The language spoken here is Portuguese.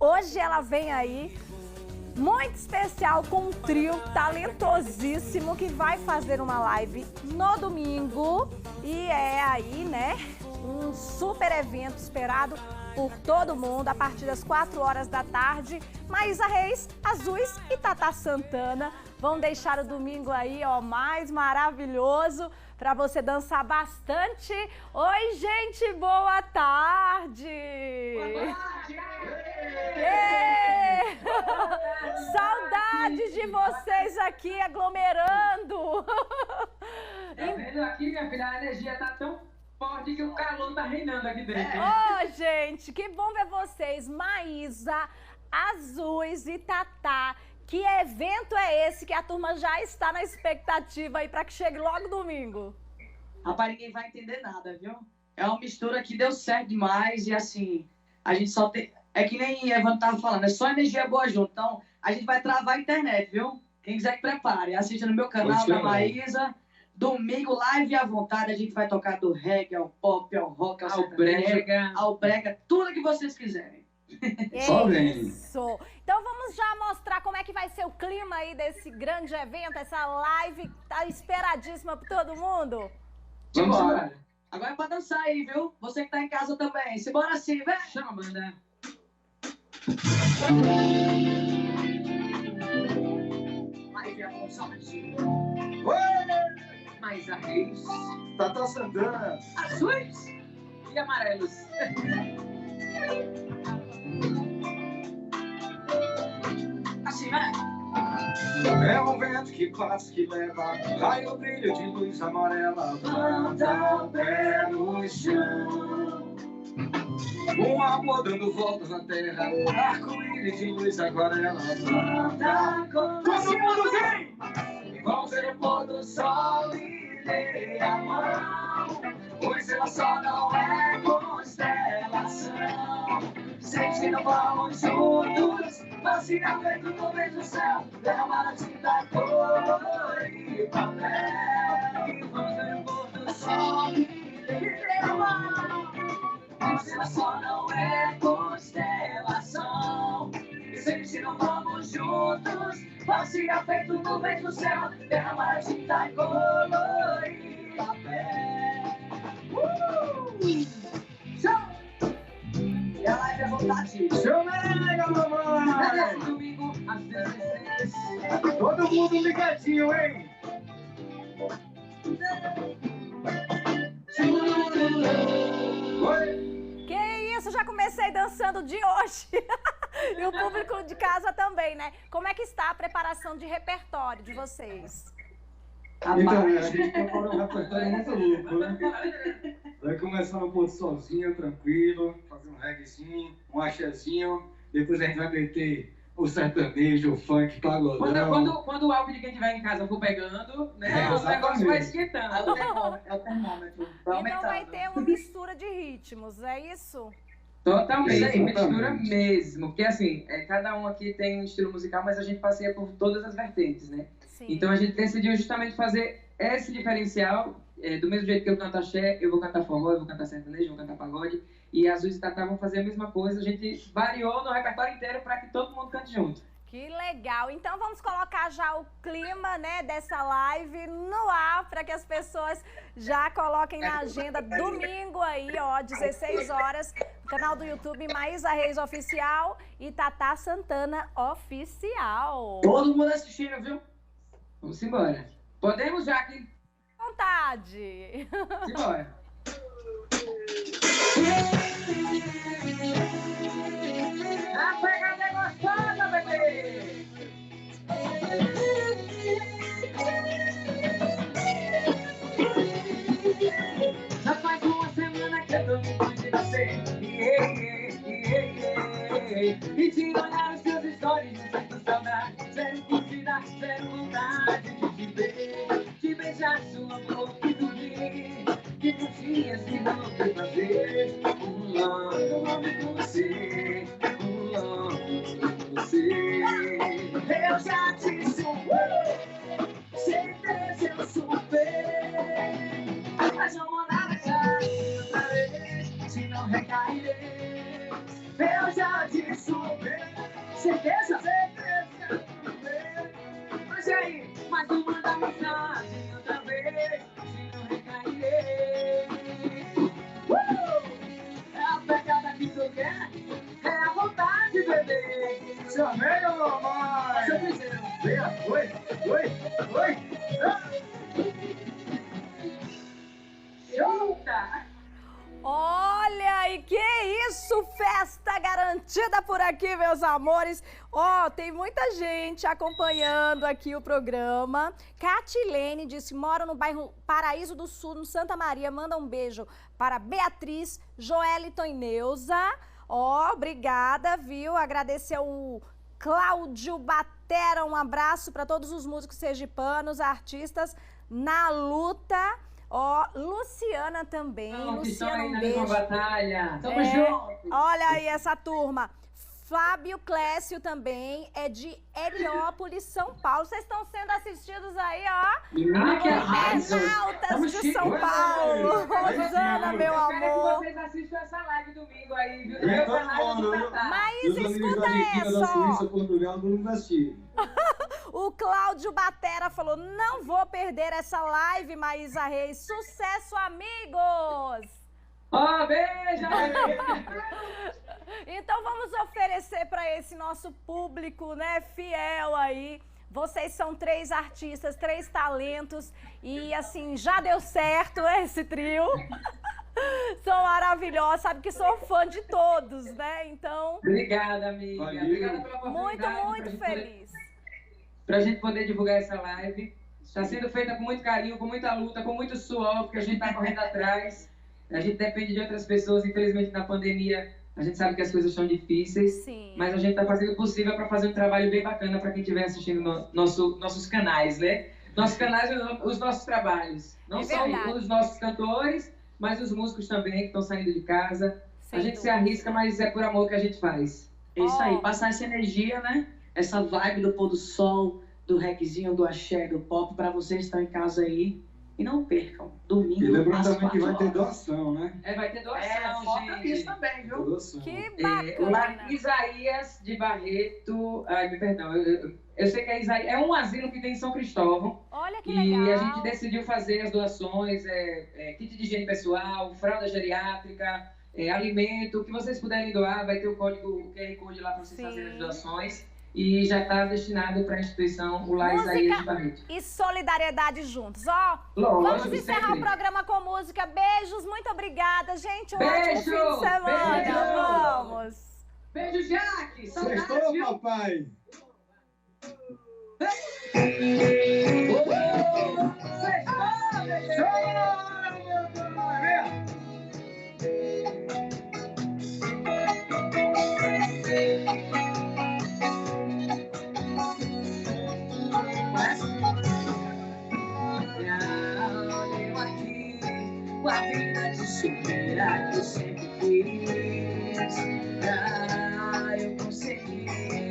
Hoje ela vem aí, muito especial, com um trio talentosíssimo que vai fazer uma live no domingo. E é aí, né, um super evento esperado por todo mundo a partir das 4 horas da tarde. Maísa Reis, Azuis e Tatá Santana vão deixar o domingo aí, ó, mais maravilhoso para você dançar bastante. Oi, gente, boa tarde! Boa tarde! Saudades de vocês aqui aglomerando! Tá vendo aqui, minha filha? A energia tá tão forte que o calor tá reinando aqui dentro. Ô, gente, que bom ver vocês. Maísa, Azuis e Tatá. Que evento é esse que a turma já está na expectativa aí para que chegue logo domingo? Rapaz, ninguém vai entender nada, viu? É uma mistura que deu certo demais e assim, a gente só tem... É que nem Evandro tava falando, é só energia boa junto. Então, a gente vai travar a internet, viu? Quem quiser que prepare, assista no meu canal da Maísa. Domingo, live à vontade, a gente vai tocar do reggae ao pop, ao rock, ao brega, tudo que vocês quiserem. Só vem. Isso. Então vamos já mostrar como é que vai ser o clima aí desse grande evento, essa live tá esperadíssima por todo mundo. Vamos embora. Agora é pra dançar aí, viu? Você que tá em casa também. Simbora assim, vem! Chama, banda. Live à vontade. Maísa Reis, Tatá Santana, Azuis e Amarelos. Assim, vai! é um vento que passa, que leva raio, brilho de luz amarela. Planta o pé no chão. Um amor dando voltas na terra, arco-íris de luz aquarela. Planta todo mundo vem! Vão ver o pôr do sol e dê a mão, pois ela só não é constelação. Sente que não vamos juntos, vacina feito no meio do céu, derramada tinta, cor e papel. E vamos ver o pôr do sol e dê a mão, pois ela só não é constelação. Sente que não vamos juntos, vacina feito no meio do céu, derramada tinta, cor e papel. Show! E a live é vontade. Show, mega, mamãe! Domingo, às 16. Todo mundo ligadinho, hein? Oi! Que isso, já comecei dançando de hoje. E o público de casa também, né? Como é que está a preparação de repertório de vocês? Então, a gente preparou um repertório muito louco, né? Vai começar no pôr do solzinho, tranquilo, fazer um reggaezinho, um axézinho, depois a gente vai meter o sertanejo, o funk, pagodão. Quando o álcool de quem estiver em casa for pegando, né, o negócio vai esquentando. É o termômetro. Então vai ter uma mistura de ritmos, é isso? Totalmente, Exatamente. mistura mesmo. Porque assim, cada um aqui tem um estilo musical, mas a gente passeia por todas as vertentes, né? Sim. Então a gente decidiu justamente fazer esse diferencial. Do mesmo jeito que eu canto axé, eu vou cantar forró, eu vou cantar sertanejo, eu vou cantar pagode. E Azuis e Tatá vão fazer a mesma coisa. A gente variou no repertório inteiro para que todo mundo cante junto. Que legal! Então vamos colocar já o clima, né, dessa live no ar para que as pessoas já coloquem na agenda domingo aí, ó, 16 horas, no canal do YouTube Maísa Reis Oficial e Tatá Santana Oficial. Todo mundo assistindo, viu? Vamos embora. Podemos já aqui? Vontade! Simbora. A pegada é gostosa, bebê! Já faz uma semana que eu tô me de você. E de olhar os seus stories, sinto saudade. Zero curtida, zero vontade de te ver. De beijar sua boca e dormir. Que tu tinhas que não tem fazer. Pulando com você. Pulando com você. Eu já te superei. Certeza eu superei. Mas não vou nada outra vez. Se não recairei. Eu já te superei. Certeza? Certeza. Mas e aí? Mas não manda mensagem outra vez, se não recairei. É a pegada que tu quer, é a vontade, bebê. Chamei a mamãe. Seu primeiro. Venha, oi. Junta. Olha, e que isso, festa garantida por aqui, meus amores. Ó, tem muita gente acompanhando aqui o programa. Catilene disse, mora no bairro Paraíso do Sul, no Santa Maria. Manda um beijo para Beatriz, Joeliton e Neuza. Ó, obrigada, viu? Agradecer o Cláudio Batera, um abraço para todos os músicos sergipanos, artistas na luta. Ó, Luciana também. Luciana, um beijo. Batalha. Tamo É, junto. olha aí essa turma. Fábio Clécio também é de Heliópolis, São Paulo. Vocês estão sendo assistidos aí, ó. Menina, que arraso. Internautas Tamo de chique. São Paulo. Rosana, meu Eu quero que amor. vocês assistam essa live domingo aí, viu? Vem Meu todo canal de mundo, viu? Tatá. Mas E os amigos escuta da Argentina, da Suíça, essa, Portugal, todo mundo vai assistir. ó. O Cláudio Batera falou, não vou perder essa live, Maísa Reis. Sucesso, amigos! Ó, beijo! Então vamos oferecer para esse nosso público, né, fiel aí. Vocês são 3 artistas, 3 talentos e assim, já deu certo esse trio. São maravilhosos, sabe que sou fã de todos, né? Então, Obrigada, amiga. Valeu. Obrigada pela oportunidade. muito feliz. Pra gente poder divulgar essa live. Está sendo feita com muito carinho, com muita luta, com muito suor, porque a gente tá correndo atrás. A gente depende de outras pessoas, infelizmente na pandemia a gente sabe que as coisas são difíceis, Sim. mas a gente está fazendo o possível para fazer um trabalho bem bacana para quem estiver assistindo nossos canais, né? Nossos canais, os nossos trabalhos. Não É só verdade. os nossos cantores, mas os músicos também que estão saindo de casa. Sem A gente se dúvida. arrisca, mas é por amor que a gente faz. É isso aí, Ó. passar essa energia, né? Essa vibe do pôr do sol, do requezinho, do axé, do pop, pra vocês que estão em casa aí. E não percam, domingo, E lembrando às também que 4 vai ter horas. doação, né? Vai ter doação, Foca gente. nisso também, Tem viu? doação. Que O bacana. Isaías de Barreto, perdão, eu sei que é Isaías, é um asilo que tem em São Cristóvão. Olha que E legal. a gente decidiu fazer as doações, kit de higiene pessoal, fralda geriátrica, alimento, o que vocês puderem doar, vai ter o código, o QR Code lá para vocês Sim. fazerem as doações. E já está destinado para a instituição o Lá Música Isaías de Barreto. e solidariedade juntos, ó. Lógico, Vamos encerrar sempre. o programa com música. Beijos, muito obrigada, gente. Um Beijo, ótimo fim de semana. beijo. Vamos. Beijo, Jaque! Saudades, Sextou, viu? papai! Eu aqui, com a vida de solteira que eu sempre quis. Eu consegui.